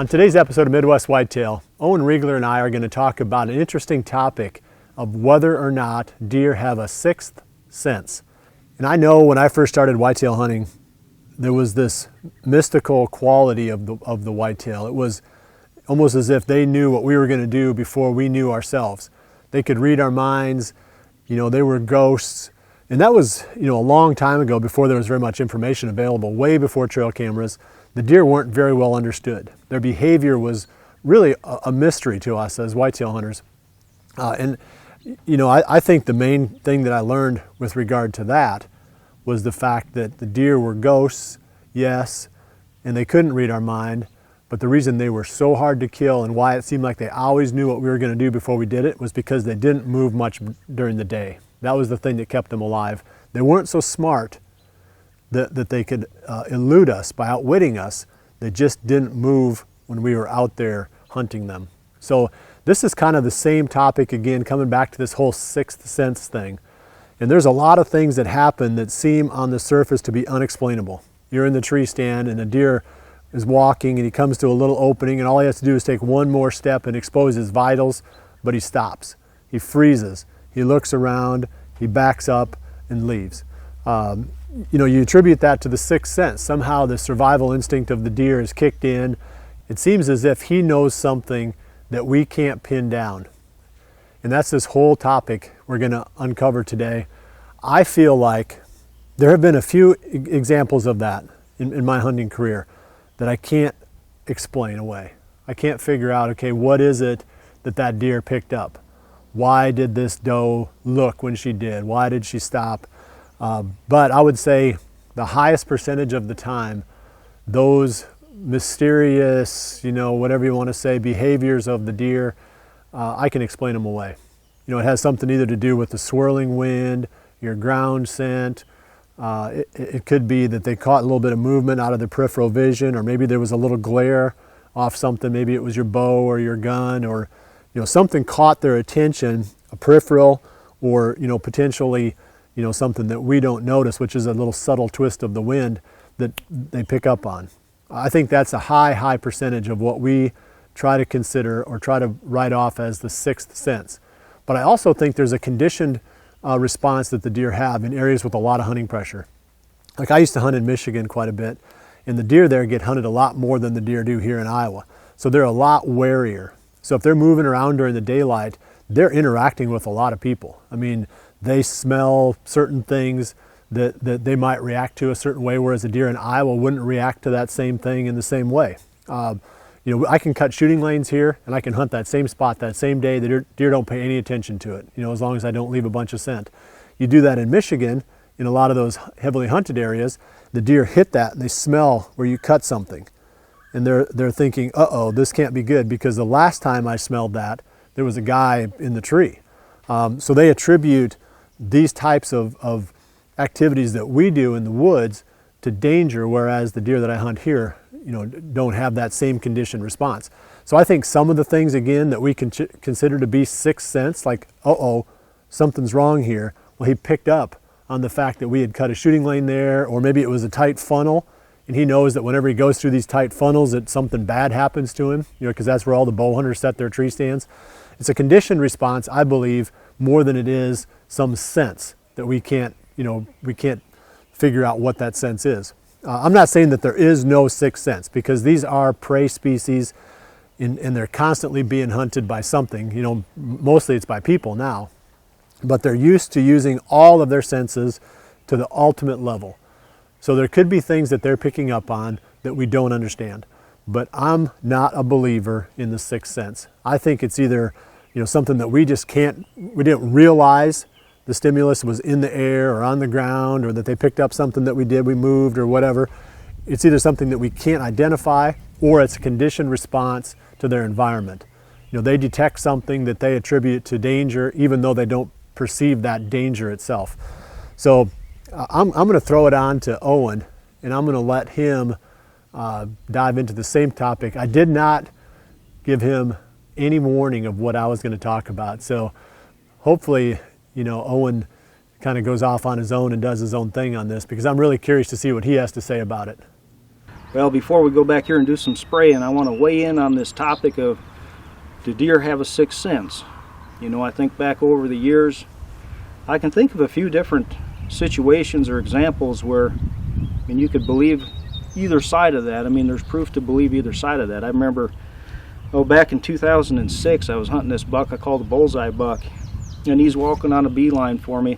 On today's episode of Midwest Whitetail, Owen Riegler and I are going to talk about an interesting topic of whether or not deer have a sixth sense. And I know when I first started whitetail hunting, there was this mystical quality of the whitetail. It was almost as if they knew what we were going to do before we knew ourselves. They could read our minds, they were ghosts. And that was, a long time ago, before there was very much information available, way before trail cameras. The deer weren't very well understood. Their behavior was really a mystery to us as whitetail hunters. I think the main thing that I learned with regard to that was the fact that the deer were ghosts, yes, and they couldn't read our mind, but the reason they were so hard to kill and why it seemed like they always knew what we were going to do before we did it was because they didn't move much during the day. That was the thing that kept them alive. They weren't so smart that they could elude us by outwitting us. They just didn't move when we were out there hunting them. So this is kind of the same topic again, coming back to this whole sixth sense thing. And there's a lot of things that happen that seem on the surface to be unexplainable. You're in the tree stand and a deer is walking and he comes to a little opening and all he has to do is take one more step and expose his vitals, but he stops. He freezes. He looks around, he backs up and leaves. You attribute that to the sixth sense. Somehow the survival instinct of the deer is kicked in. It seems as if he knows something that we can't pin down. And that's this whole topic we're going to uncover today. I feel like there have been a few examples of that in my hunting career that I can't explain away. I can't figure out, okay, what is it that deer picked up? Why did this doe look when she did? Why did she stop? But I would say the highest percentage of the time, those mysterious, whatever you want to say, behaviors of the deer, I can explain them away. It has something either to do with the swirling wind, your ground scent. It could be that they caught a little bit of movement out of their peripheral vision, or maybe there was a little glare off something. Maybe it was your bow or your gun, or something caught their attention, a peripheral, or potentially something that we don't notice, which is a little subtle twist of the wind that they pick up on. I think that's a high percentage of what we try to consider or try to write off as the sixth sense. But I also think there's a conditioned response that the deer have in areas with a lot of hunting pressure. Like I used to hunt in Michigan quite a bit, and the deer there get hunted a lot more than the deer do here in Iowa. So they're a lot warier. So if they're moving around during the daylight, they're interacting with a lot of people. I mean, they smell certain things that they might react to a certain way, whereas a deer in Iowa wouldn't react to that same thing in the same way. I can cut shooting lanes here and I can hunt that same spot that same day. The deer don't pay any attention to it, as long as I don't leave a bunch of scent. You do that in Michigan, in a lot of those heavily hunted areas, the deer hit that and they smell where you cut something. And they're thinking, uh-oh, this can't be good because the last time I smelled that, there was a guy in the tree. So they attribute these types of activities that we do in the woods to danger, whereas the deer that I hunt here, don't have that same conditioned response. So I think some of the things, again, that we can consider to be sixth sense, like, uh-oh, something's wrong here. Well, he picked up on the fact that we had cut a shooting lane there, or maybe it was a tight funnel, and he knows that whenever he goes through these tight funnels that something bad happens to him, because that's where all the bow hunters set their tree stands. It's a conditioned response, I believe, more than it is some sense that we can't figure out what that sense is. I'm not saying that there is no sixth sense, because these are prey species and they're constantly being hunted by something. Mostly it's by people now, but they're used to using all of their senses to the ultimate level. So there could be things that they're picking up on that we don't understand, but I'm not a believer in the sixth sense. I think it's either something that we didn't realize the stimulus was in the air or on the ground, or that they picked up something that we moved or whatever. It's either something that we can't identify, or it's a conditioned response to their environment. They detect something that they attribute to danger, even though they don't perceive that danger itself. So I'm going to throw it on to Owen, and I'm going to let him dive into the same topic. I did not give him any warning of what I was going to talk about. So hopefully, Owen kind of goes off on his own and does his own thing on this, because I'm really curious to see what he has to say about it. Well, before we go back here and do some spraying, I want to weigh in on this topic of, do deer have a sixth sense? You know, I think back over the years, I can think of a few different situations or examples where, I mean, you could believe either side of that. I mean, there's proof to believe either side of that. I remember, back in 2006, I was hunting this buck I call the bullseye buck, and he's walking on a beeline for me,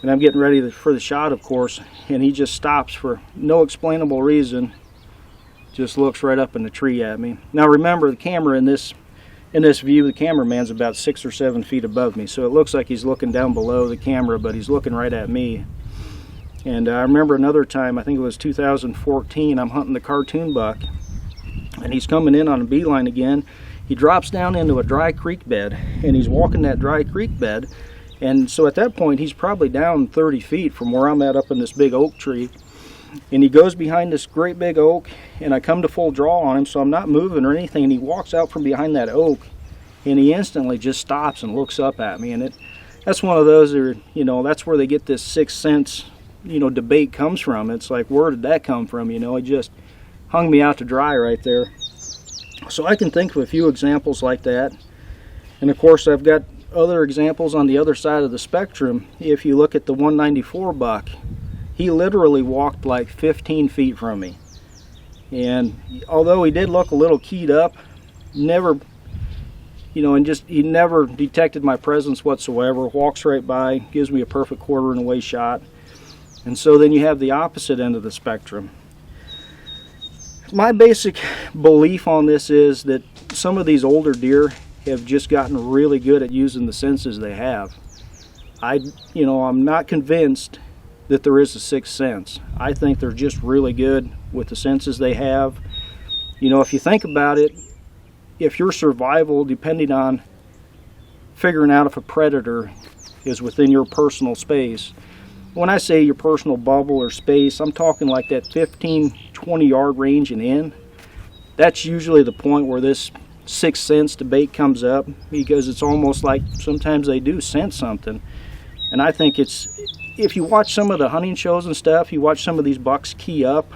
and I'm getting ready for the shot, of course, and he just stops for no explainable reason, just looks right up in the tree at me. Now remember, the camera in this view, the cameraman's about 6 or 7 feet above me, so it looks like he's looking down below the camera, but he's looking right at me. And I remember another time, I think it was 2014, I'm hunting the cartoon buck, and he's coming in on a beeline again. He drops down into a dry creek bed, and he's walking that dry creek bed. And so at that point, he's probably down 30 feet from where I'm at up in this big oak tree. And he goes behind this great big oak, and I come to full draw on him, so I'm not moving or anything, and he walks out from behind that oak, and he instantly just stops and looks up at me. And that's one of those, you know, that's where they get this sixth sense, you know, debate comes from. It's like, where did that come from? You know, it just hung me out to dry right there. So I can think of a few examples like that. And of course, I've got other examples on the other side of the spectrum. If you look at the 194 buck, he literally walked like 15 feet from me. And although he did look a little keyed up, never, you know, and just, he never detected my presence whatsoever, walks right by, gives me a perfect quarter away shot. And so then you have the opposite end of the spectrum. My basic belief on this is that some of these older deer have just gotten really good at using the senses they have. I'm not convinced that there is a sixth sense. I think they're just really good with the senses they have. You know, if you think about it, if your survival depending on figuring out if a predator is within your personal space, when I say your personal bubble or space, I'm talking like that 15-20 yard range and in. That's usually the point where this sixth sense debate comes up, because it's almost like sometimes they do sense something. And I think it's, if you watch some of the hunting shows and stuff, you watch some of these bucks key up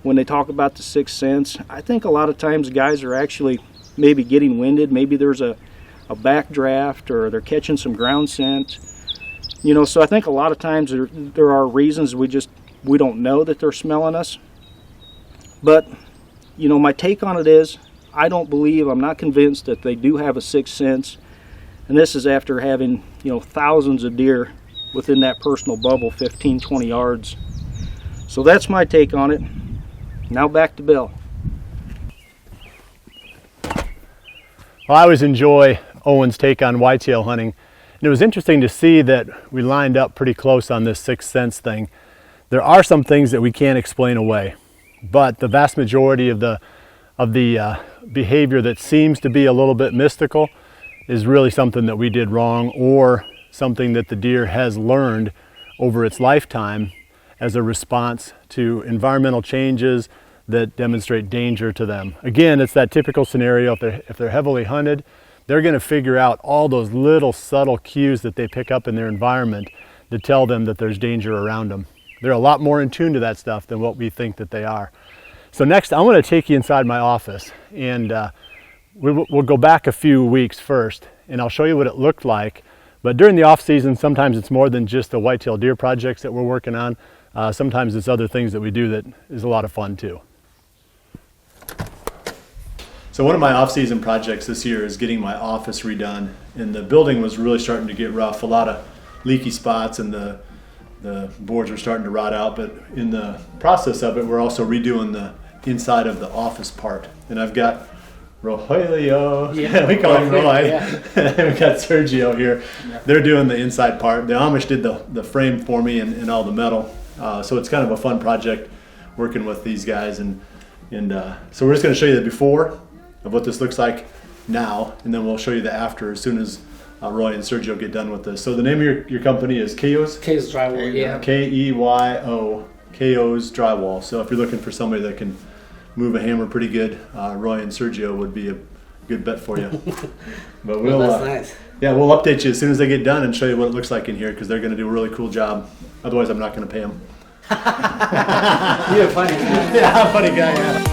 when they talk about the sixth sense, I think a lot of times guys are actually maybe getting winded. Maybe there's a backdraft, or they're catching some ground scent. You know, so I think a lot of times there are reasons we don't know that they're smelling us. But, you know, my take on it is, I'm not convinced that they do have a sixth sense. And this is after having, you know, thousands of deer within that personal bubble, 15-20 yards. So that's my take on it. Now back to Bill. Well, I always enjoy Owen's take on whitetail hunting. And it was interesting to see that we lined up pretty close on this sixth sense thing. There are some things that we can't explain away, but the vast majority of the behavior that seems to be a little bit mystical is really something that we did wrong, or something that the deer has learned over its lifetime as a response to environmental changes that demonstrate danger to them. Again, it's that typical scenario. If they're heavily hunted, they're going to figure out all those little subtle cues that they pick up in their environment to tell them that there's danger around them. They're a lot more in tune to that stuff than what we think that they are. So next, I want to take you inside my office, and we'll go back a few weeks first, and I'll show you what it looked like. But during the off season, sometimes it's more than just the whitetail deer projects that we're working on. Sometimes it's other things that we do that is a lot of fun too. So one of my off-season projects this year is getting my office redone, and the building was really starting to get rough, a lot of leaky spots, and the boards were starting to rot out. But in the process of it, we're also redoing the inside of the office part. And I've got Rogelio, we call him Roy, we got Sergio here. Yeah. They're doing the inside part. The Amish did the frame for me and all the metal. So it's kind of a fun project working with these guys. And so we're just going to show you the before of what this looks like now, and then we'll show you the after as soon as Roy and Sergio get done with this. So the name of your company is Keyo's? Keyo's Drywall, yeah. Keyo, Keyo's Drywall. So if you're looking for somebody that can move a hammer pretty good, Roy and Sergio would be a good bet for you. But that's nice. Yeah, we'll update you as soon as they get done and show you what it looks like in here, because they're going to do a really cool job. Otherwise, I'm not going to pay them. You're a funny guy. Yeah, funny guy, yeah.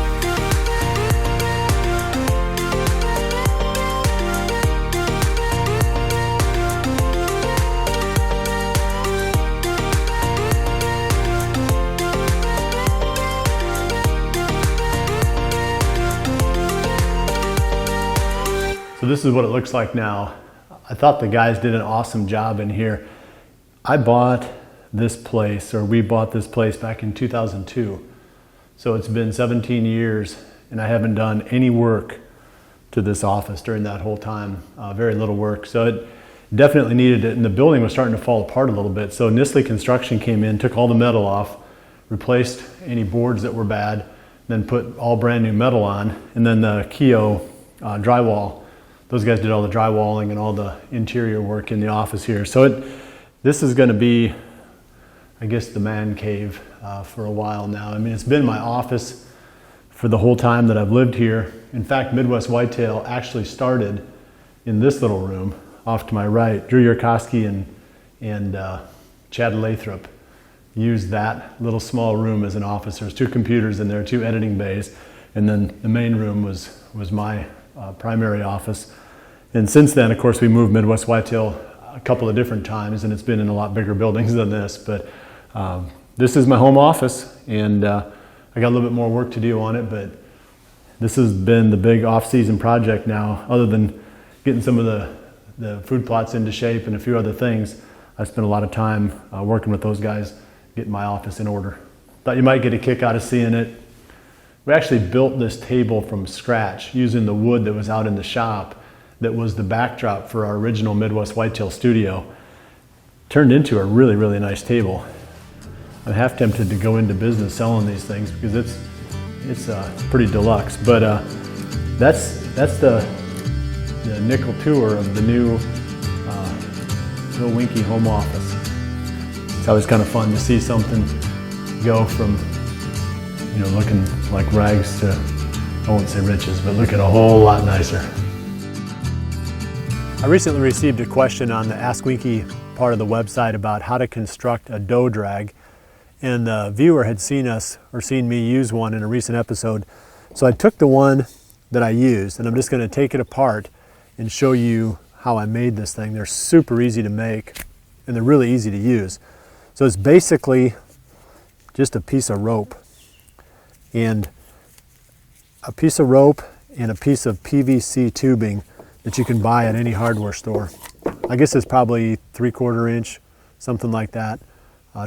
So this is what it looks like now. I thought the guys did an awesome job in here. I bought this place, or we bought this place back in 2002. So it's been 17 years and I haven't done any work to this office during that whole time. Very little work. So it definitely needed it, and the building was starting to fall apart a little bit. So Nistley Construction came in, took all the metal off, replaced any boards that were bad, then put all brand new metal on, and then the Keo drywall. Those guys did all the drywalling and all the interior work in the office here. So this is going to be, I guess, the man cave for a while now. I mean, it's been my office for the whole time that I've lived here. In fact, Midwest Whitetail actually started in this little room off to my right. Drew Yarkowski and Chad Lathrop used that little small room as an office. There's 2 computers in there, 2 editing bays, and then the main room was my primary office. And since then, of course, we moved Midwest Whitetail a couple of different times, and it's been in a lot bigger buildings than this. But this is my home office, and I got a little bit more work to do on it, but this has been the big off-season project now. Other than getting some of the food plots into shape and a few other things, I spent a lot of time working with those guys, getting my office in order. Thought you might get a kick out of seeing it. We actually built this table from scratch using the wood that was out in the shop that was the backdrop for our original Midwest Whitetail studio. Turned into a really, really nice table. I'm half tempted to go into business selling these things because it's pretty deluxe. But that's the nickel tour of the new Bill Winke home office. It's always kind of fun to see something go from, you know, looking like rags to, I won't say riches, but looking a whole lot nicer. I recently received a question on the Ask Winke part of the website about how to construct a doe drag, and the viewer had seen me use one in a recent episode. So I took the one that I used, and I'm just going to take it apart and show you how I made this thing. They're super easy to make, and they're really easy to use. So it's basically just a piece of rope, and a piece of rope and a piece of PVC tubing that you can buy at any hardware store. I guess it's probably 3/4 inch, something like that.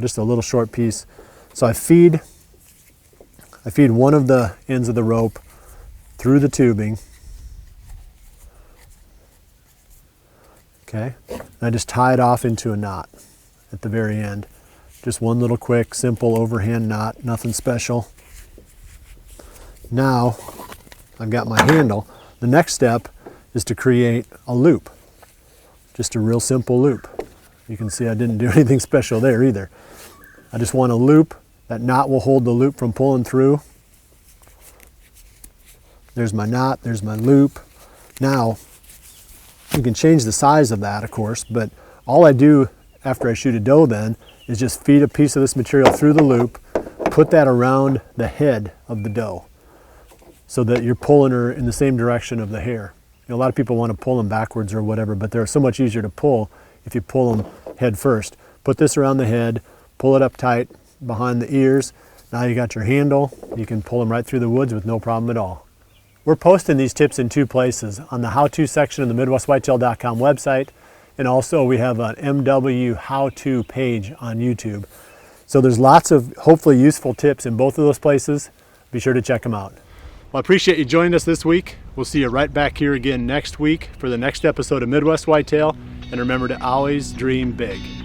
Just a little short piece. So I feed one of the ends of the rope through the tubing. Okay, and I just tie it off into a knot at the very end. Just one little quick, simple overhand knot, nothing special. Now I've got my handle. The next step is to create a loop. Just a real simple loop. You can see I didn't do anything special there either. I just want a loop. That knot will hold the loop from pulling through. There's my knot, there's my loop. Now, you can change the size of that, of course, but all I do after I shoot a doe then is just feed a piece of this material through the loop, put that around the head of the doe so that you're pulling her in the same direction of the hair. You know, a lot of people want to pull them backwards or whatever, but they're so much easier to pull if you pull them head first. Put this around the head, pull it up tight behind the ears. Now you got your handle. You can pull them right through the woods with no problem at all. We're posting these tips in 2 places, on the how-to section of the MidwestWhitetail.com website, and also we have an MW how-to page on YouTube. So there's lots of hopefully useful tips in both of those places. Be sure to check them out. Well, I appreciate you joining us this week. We'll see you right back here again next week for the next episode of Midwest Whitetail. And remember to always dream big.